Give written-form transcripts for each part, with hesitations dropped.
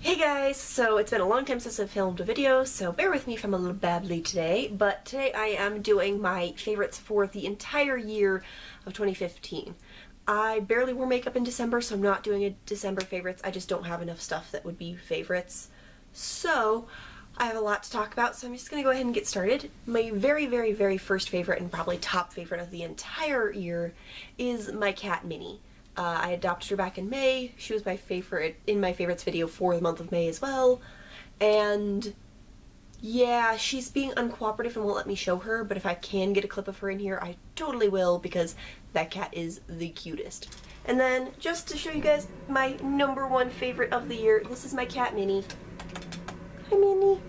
Hey guys! So it's been a long time since I've filmed a video, so bear with me if I'm a little babbly today, but today I am doing my favorites for the entire year of 2015. I barely wore makeup in December, so I'm not doing a December favorites. I just don't have enough stuff that would be favorites. So I have a lot to talk about, so I'm just going to go ahead and get started. My very first favorite, and probably top favorite of the entire year, is my cat Minnie. I adopted her back in May. She was my favorite in my favorites video for the month of May as well. And yeah, she's being uncooperative and won't let me show her, but if I can get a clip of her in here, I totally will because that cat is the cutest. And then, just to show you guys my #1 favorite of the year, this is my cat Minnie. Hi Minnie.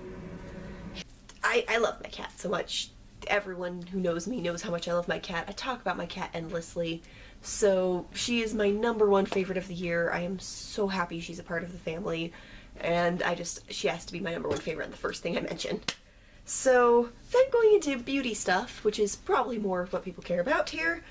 I love my cat so much. Everyone who knows me knows how much I love my cat. I talk about my cat endlessly. So she is my #1 favorite of the year. I am so happy she's a part of the family, and she has to be my #1 favorite, the first thing I mentioned. So then going into beauty stuff, which is probably more of what people care about here,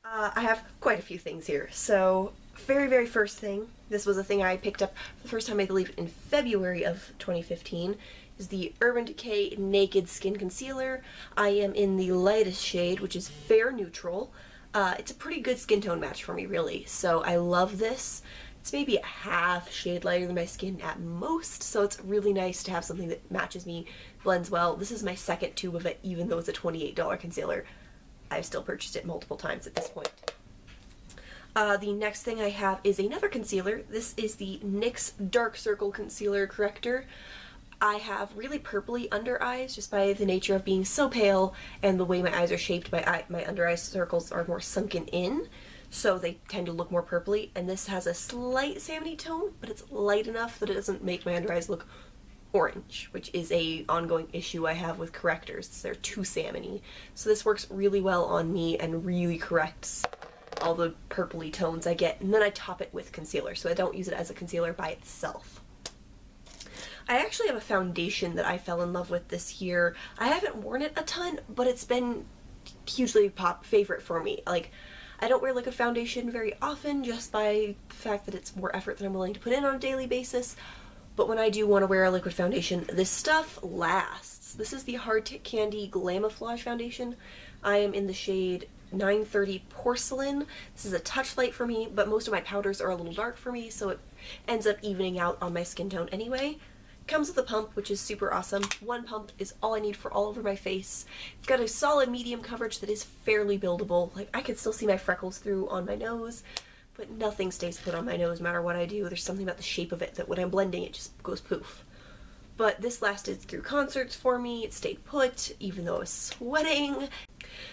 I have quite a few things here. So very first thing, this was a thing I picked up for the first time I believe in February of 2015, is the Urban Decay Naked Skin Concealer. I am in the lightest shade, which is Fair Neutral. It's a pretty good skin tone match for me, really, so I love this. It's maybe a half shade lighter than my skin at most, so it's really nice to have something that matches me, blends well. This is my second tube of it, even though it's a $28 concealer. I've still purchased it multiple times at this point. The next thing I have is another concealer. This is the NYX Dark Circle Concealer Corrector. I have really purpley under eyes just by the nature of being so pale, and the way my eyes are shaped, my under eye circles are more sunken in, so they tend to look more purpley, and this has a slight salmony tone, but it's light enough that it doesn't make my under eyes look orange, which is a ongoing issue I have with correctors. They're too salmony. So this works really well on me and really corrects all the purpley tones I get, and then I top it with concealer, so I don't use it as a concealer by itself. I actually have a foundation that I fell in love with this year. I haven't worn it a ton, but it's been hugely favorite for me. Like, I don't wear liquid foundation very often just by the fact that it's more effort than I'm willing to put in on a daily basis, but when I do want to wear a liquid foundation, this stuff lasts. This is the Hard Candy Glamoflauge foundation. I am in the shade 930 Porcelain. This is a touch light for me, but most of my powders are a little dark for me, so it ends up evening out on my skin tone anyway. Comes with a pump, which is super awesome. One pump is all I need for all over my face. It's got a solid medium coverage that is fairly buildable. Like, I can still see my freckles through on my nose, but nothing stays put on my nose no matter what I do. There's something about the shape of it that when I'm blending it just goes poof. But this lasted through concerts for me. It stayed put even though I was sweating.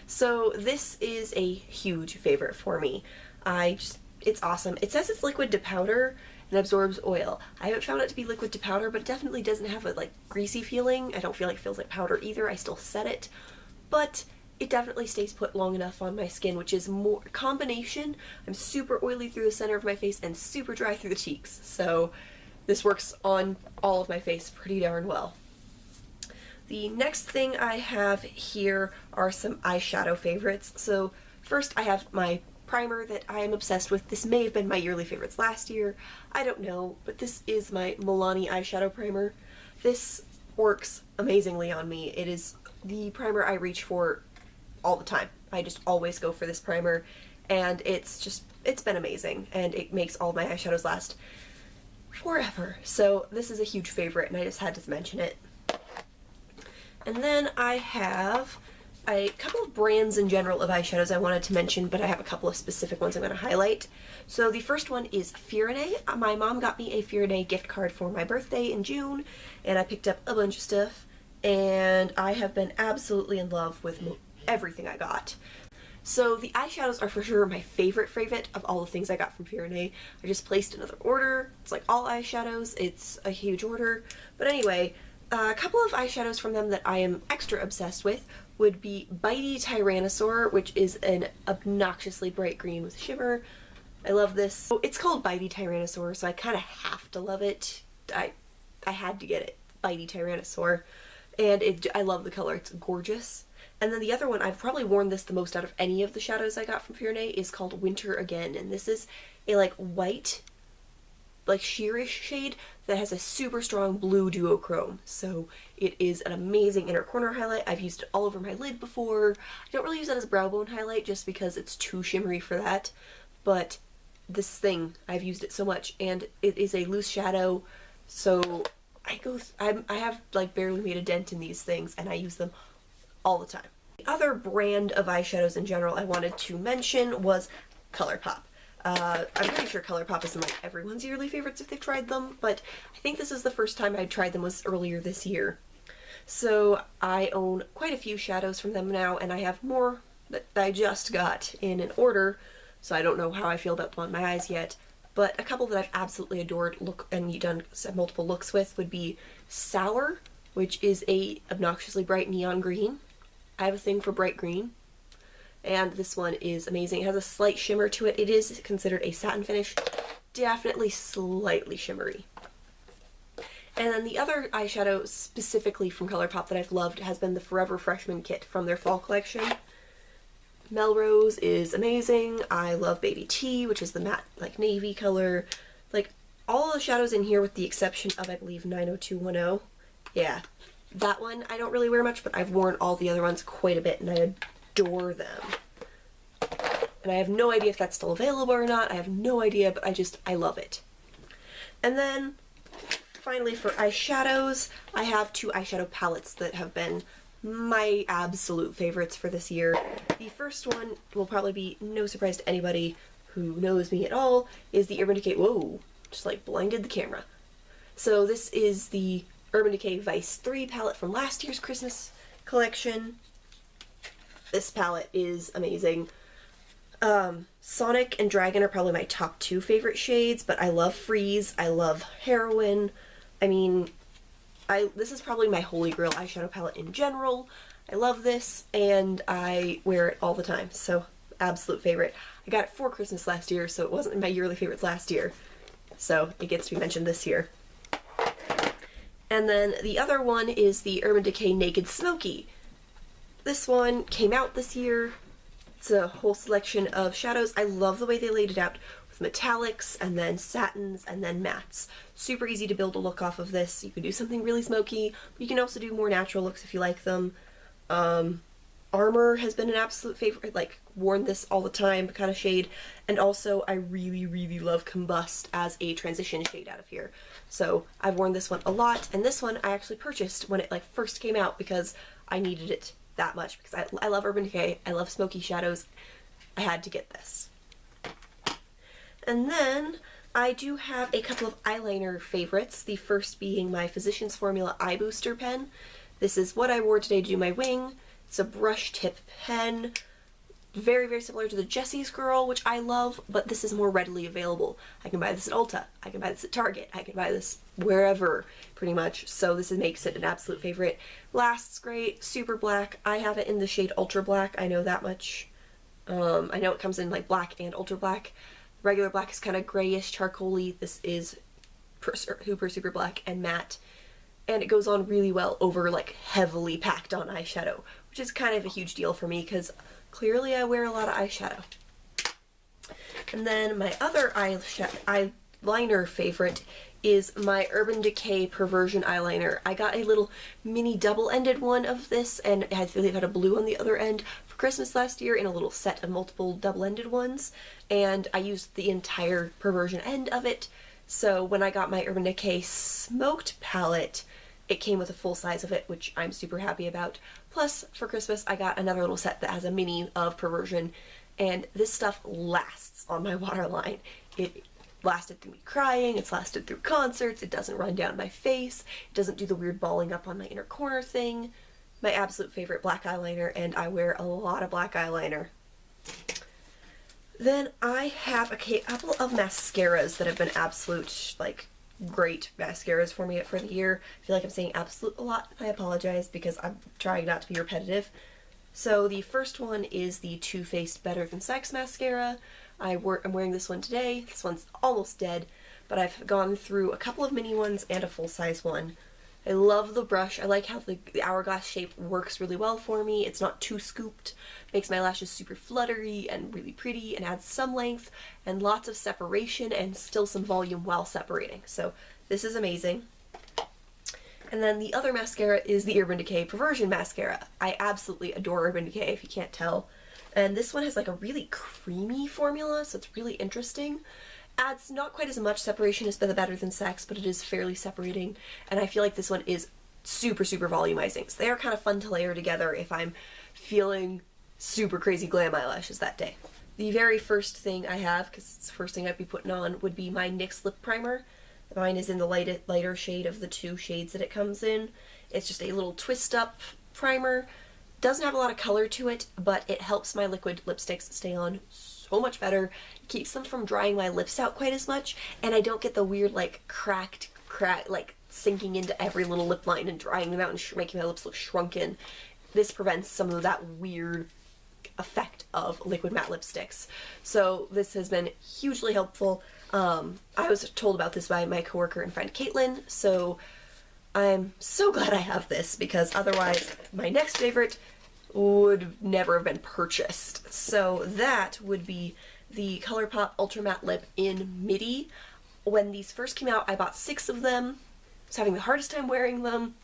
So this is a huge favorite for me. It's awesome. It says it's liquid to powder and absorbs oil. I haven't found it to be liquid to powder, but it definitely doesn't have a greasy feeling. I don't feel like it feels like powder either. I still set it, but it definitely stays put long enough on my skin, which is more combination. I'm super oily through the center of my face and super dry through the cheeks, so this works on all of my face pretty darn well. The next thing I have here are some eyeshadow favorites. So first I have my primer that I am obsessed with. This may have been my yearly favorites last year, I don't know, but this is my Milani eyeshadow primer. This works amazingly on me. It is the primer I reach for all the time. I just always go for this primer, and it's been amazing, and it makes all my eyeshadows last forever. So this is a huge favorite, and I just had to mention it. And then I have a couple of brands in general of eyeshadows I wanted to mention, but I have a couple of specific ones I'm going to highlight. So the first one is Fyrinnae. My mom got me a Fyrinnae gift card for my birthday in June, and I picked up a bunch of stuff, and I have been absolutely in love with everything I got. So the eyeshadows are for sure my favorite of all the things I got from Fyrinnae. I just placed another order. It's like all eyeshadows. It's a huge order. But anyway, a couple of eyeshadows from them that I am extra obsessed with would be Bitey Tyranosaur, which is an obnoxiously bright green with shimmer. I love this. So it's called Bitey Tyranosaur, so I kind of have to love it. I had to get it. Bitey Tyranosaur. And I love the color. It's gorgeous. And then the other one, I've probably worn this the most out of any of the shadows I got from Fyrinnae, is called Winter Again. And this is a white like sheerish shade that has a super strong blue duochrome. So it is an amazing inner corner highlight. I've used it all over my lid before. I don't really use that as a brow bone highlight just because it's too shimmery for that, but this thing, I've used it so much, and it is a loose shadow, so I have like barely made a dent in these things, and I use them all the time. The other brand of eyeshadows in general I wanted to mention was ColourPop. I'm pretty sure ColourPop is in like everyone's yearly favorites if they've tried them, but I think this is the first time I tried them was earlier this year. So I own quite a few shadows from them now, and I have more that I just got in an order, so I don't know how I feel about them on my eyes yet. But a couple that I've absolutely adored and done multiple looks with would be Sour, which is a obnoxiously bright neon green. I have a thing for bright green. And this one is amazing. It has a slight shimmer to it. It is considered a satin finish. Definitely slightly shimmery. And then the other eyeshadow specifically from ColourPop that I've loved has been the Forever Freshman Kit from their fall collection. Melrose is amazing. I love Baby T, which is the matte like navy color. Like all the shadows in here with the exception of I believe 90210. Yeah, that one I don't really wear much, but I've worn all the other ones quite a bit and I adore them. And I have no idea if that's still available or not. I have no idea, but I love it. And then finally for eyeshadows, I have two eyeshadow palettes that have been my absolute favorites for this year. The first one will probably be no surprise to anybody who knows me at all, is the Urban Decay, whoa, just like blinded the camera. So this is the Urban Decay Vice 3 palette from last year's Christmas collection. This palette is amazing. Sonic and Dragon are probably my top two favorite shades, but I love Freeze, I love Heroin. I mean, this is probably my holy grail eyeshadow palette in general. I love this, and I wear it all the time, so absolute favorite. I got it for Christmas last year, so it wasn't in my yearly favorites last year, so it gets to be mentioned this year. And then the other one is the Urban Decay Naked Smoky. This one came out this year. It's a whole selection of shadows. I love the way they laid it out with metallics and then satins and then mattes. Super easy to build a look off of this. You can do something really smoky, but you can also do more natural looks if you like them. Armor has been an absolute favorite, like worn this all the time kind of shade, and also I really love Combust as a transition shade out of here. So I've worn this one a lot, and this one I actually purchased when it like first came out because I needed it that much because I love Urban Decay, I love smoky shadows, I had to get this. And then I do have a couple of eyeliner favorites, the first being my Physicians Formula Eye Booster pen. This is what I wore today to do my wing. It's a brush tip pen, very similar to the Jessie's Girl, which I love, but this is more readily available. I can buy this at Ulta, I can buy this at Target, I can buy this wherever, pretty much, so this makes it an absolute favorite. Lasts great, super black. I have it in the shade Ultra Black, I know that much. I know it comes in like black and ultra black. Regular black is kind of grayish, charcoaly. This is super black and matte. And it goes on really well over like heavily packed on eyeshadow, which is kind of a huge deal for me because clearly I wear a lot of eyeshadow. And then my other eyeliner favorite is my Urban Decay Perversion eyeliner. I got a little mini double-ended one of this, and it had a blue on the other end for Christmas last year in a little set of multiple double-ended ones, and I used the entire Perversion end of it. So when I got my Urban Decay Smoked palette, it came with a full size of it, which I'm super happy about. Plus, for Christmas, I got another little set that has a mini of Perversion, and this stuff lasts on my waterline. It lasted through me crying, it's lasted through concerts, it doesn't run down my face, it doesn't do the weird balling up on my inner corner thing. My absolute favorite black eyeliner, and I wear a lot of black eyeliner. Then I have a couple of mascaras that have been absolute, like, great mascaras for me for the year. I feel like I'm saying absolute a lot. I apologize because I'm trying not to be repetitive. So the first one is the Too Faced Better Than Sex mascara. I'm wearing this one today. This one's almost dead, but I've gone through a couple of mini ones and a full-size one. I love the brush. I like how the hourglass shape works really well for me. It's not too scooped, makes my lashes super fluttery and really pretty, and adds some length and lots of separation and still some volume while separating. So this is amazing. And then the other mascara is the Urban Decay Perversion mascara. I absolutely adore Urban Decay, if you can't tell. And this one has like a really creamy formula, so it's really interesting. Adds not quite as much separation as the Better Than Sex, but it is fairly separating, and I feel like this one is super volumizing. So they are kind of fun to layer together if I'm feeling super crazy glam eyelashes that day. The very first thing I have, because it's the first thing I'd be putting on, would be my NYX Lip Primer. Mine is in the lighter shade of the two shades that it comes in. It's just a little twist up primer. Doesn't have a lot of color to it, but it helps my liquid lipsticks stay on so much better. It keeps them from drying my lips out quite as much, and I don't get the weird like crack, like sinking into every little lip line and drying them out and making my lips look shrunken. This prevents some of that weird effect of liquid matte lipsticks. So this has been hugely helpful. I was told about this by my coworker and friend Caitlin, so I'm so glad I have this, because otherwise my next favorite would never have been purchased. So that would be the ColourPop Ultra Matte Lip in Midi. When these first came out, I bought 6 of them. I was having the hardest time wearing them.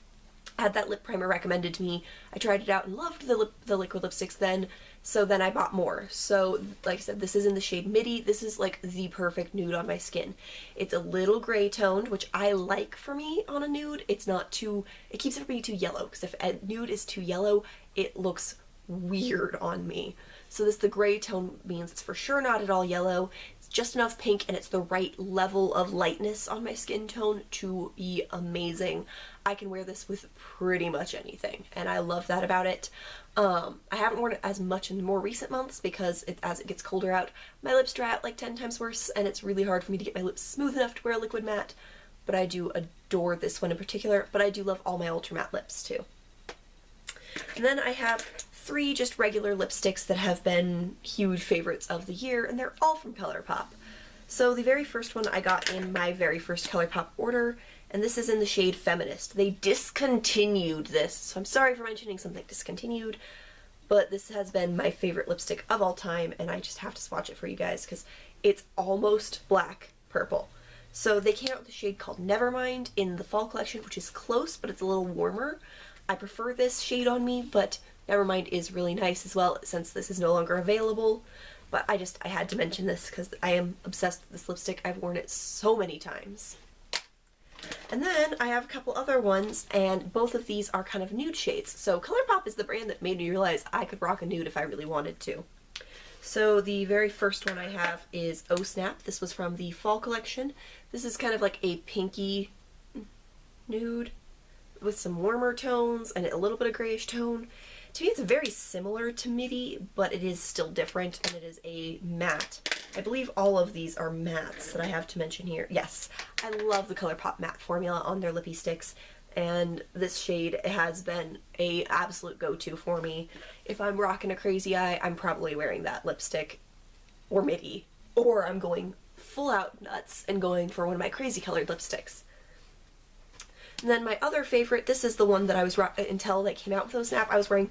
I had that lip primer recommended to me. I tried it out and loved the liquid lipsticks then, so then I bought more. So, like I said, this is in the shade Midi. This is like the perfect nude on my skin. It's a little gray toned, which I like for me on a nude. It's not too, it keeps it from being too yellow, because if a nude is too yellow, it looks weird on me. So the gray tone means it's for sure not at all yellow. It's just enough pink, and it's the right level of lightness on my skin tone to be amazing. I can wear this with pretty much anything, and I love that about it. I haven't worn it as much in more recent months because as it gets colder out, my lips dry out like 10 times worse, and it's really hard for me to get my lips smooth enough to wear a liquid matte, but I do adore this one in particular, but I do love all my ultra matte lips too. And then I have 3 just regular lipsticks that have been huge favorites of the year, and they're all from ColourPop. So the very first one I got in my very first ColourPop order, and this is in the shade Feminist. They discontinued this, so I'm sorry for mentioning something discontinued, but this has been my favorite lipstick of all time, and I just have to swatch it for you guys because it's almost black purple. So they came out with a shade called Nevermind in the fall collection, which is close, but it's a little warmer. I prefer this shade on me, but Nevermind is really nice as well, since this is no longer available. But I had to mention this because I am obsessed with this lipstick. I've worn it so many times. And then I have a couple other ones, and both of these are kind of nude shades. So ColourPop is the brand that made me realize I could rock a nude if I really wanted to. So the very first one I have is Oh Snap. This was from the fall collection. This is kind of like a pinky nude with some warmer tones and a little bit of grayish tone. To me, it's very similar to Midi, but it is still different, and it is a matte. I believe all of these are mattes that I have to mention here. Yes, I love the ColourPop matte formula on their lippy sticks, and this shade has been a absolute go-to for me. If I'm rocking a crazy eye, I'm probably wearing that lipstick, or Midi, or I'm going full out nuts and going for one of my crazy colored lipsticks. And then my other favorite, this is the one that I was until they came out with Oh Snap, I was wearing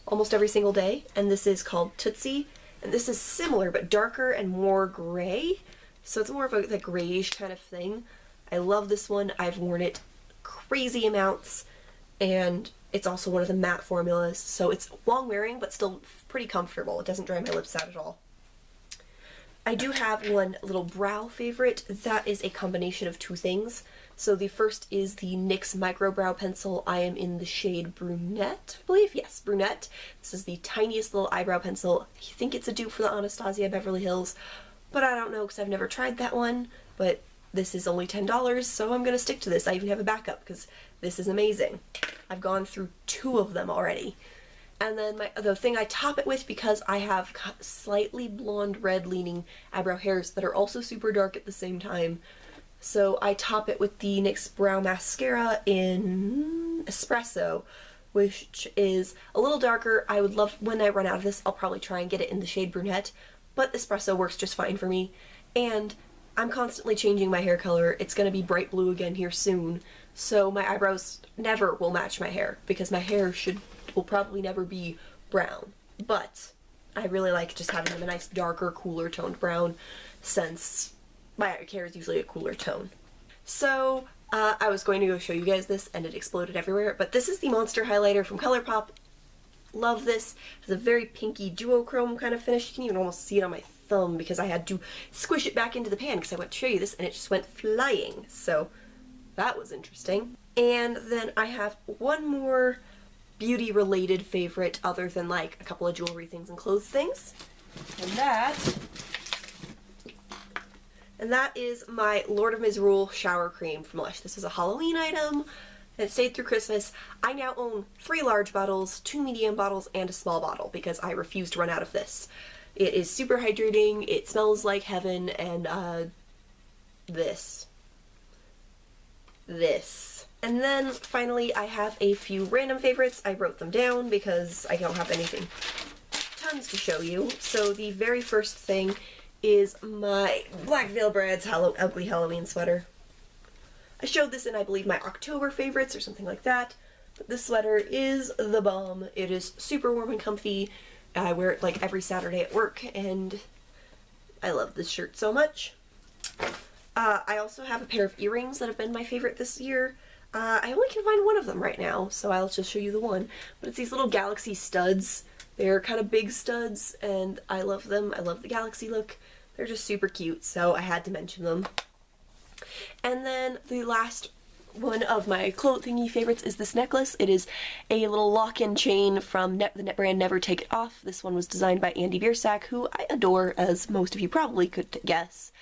almost every single day, and this is called Tootsi, and this is similar but darker and more gray, so it's more of a grayish kind of thing. I love this one. I've worn it crazy amounts, and it's also one of the matte formulas, so it's long wearing but still pretty comfortable. It doesn't dry my lips out at all. I do have one little brow favorite that is a combination of 2 things. So the first is the NYX Micro Brow Pencil. I am in the shade Brunette, I believe. Yes, Brunette. This is the tiniest little eyebrow pencil. I think it's a dupe for the Anastasia Beverly Hills, but I don't know because I've never tried that one. But this is only $10, so I'm going to stick to this. I even have a backup because this is amazing. I've gone through 2 of them already. And then the thing I top it with, because I have slightly blonde red leaning eyebrow hairs that are also super dark at the same time, so I top it with the NYX Brow Mascara in Espresso, which is a little darker. I would love, when I run out of this, I'll probably try and get it in the shade Brunette, but Espresso works just fine for me. And I'm constantly changing my hair color. It's gonna be bright blue again here soon, so my eyebrows never will match my hair because my hair will probably never be brown. But I really like just having them a nice darker, cooler toned brown since my hair is usually a cooler tone. So I was going to go show you guys this and it exploded everywhere, but this is the Monster highlighter from ColourPop. Love this. It's a very pinky duochrome kind of finish. You can even almost see it on my thumb because I had to squish it back into the pan because I went to show you this and it just went flying. So that was interesting. And then I have one more beauty related favorite other than like a couple of jewelry things and clothes things. And that is my Lord of Misrule shower cream from Lush. This is a Halloween item. It stayed through Christmas. I now own 3 large bottles, 2 medium bottles, and a small bottle because I refuse to run out of this. It is super hydrating, it smells like heaven, and this. And then finally I have a few random favorites. I wrote them down because I don't have anything tons to show you. So the very first thing is my Black Veil Brad's Ugly Halloween sweater. I showed this in, I believe, my October favorites or something like that. But this sweater is the bomb. It is super warm and comfy. I wear it like every Saturday at work and I love this shirt so much. I also have a pair of earrings that have been my favorite this year. I only can find one of them right now, so I'll just show you the one. But it's these little galaxy studs. They're kind of big studs and I love them. I love the galaxy look. They're just super cute, so I had to mention them. And then the last one of my cloth thingy favorites is this necklace. It is a little lock-in chain from the brand Never Take It Off. This one was designed by Andy Biersack, who I adore, as most of you probably could guess.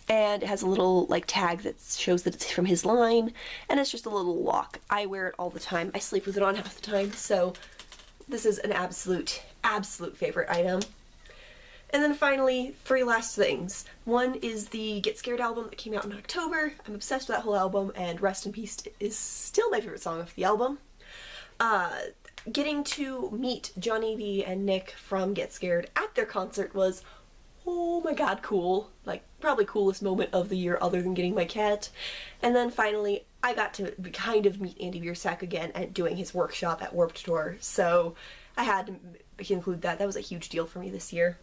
And it has a little like tag that shows that it's from his line, and it's just a little lock. I wear it all the time. I sleep with it on half the time, so this is an absolute favorite item. And then finally, 3 last things. One is the Get Scared album that came out in October. I'm obsessed with that whole album, and Rest in Peace is still my favorite song of the album. Getting to meet Johnny B and Nick from Get Scared at their concert was, oh my god, cool. Like, probably coolest moment of the year other than getting my cat. And then finally, I got to kind of meet Andy Biersack again at doing his workshop at Warped Tour, so I had to include that. That was a huge deal for me this year.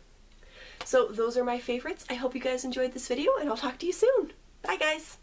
So those are my favorites. I hope you guys enjoyed this video, and I'll talk to you soon. Bye, guys!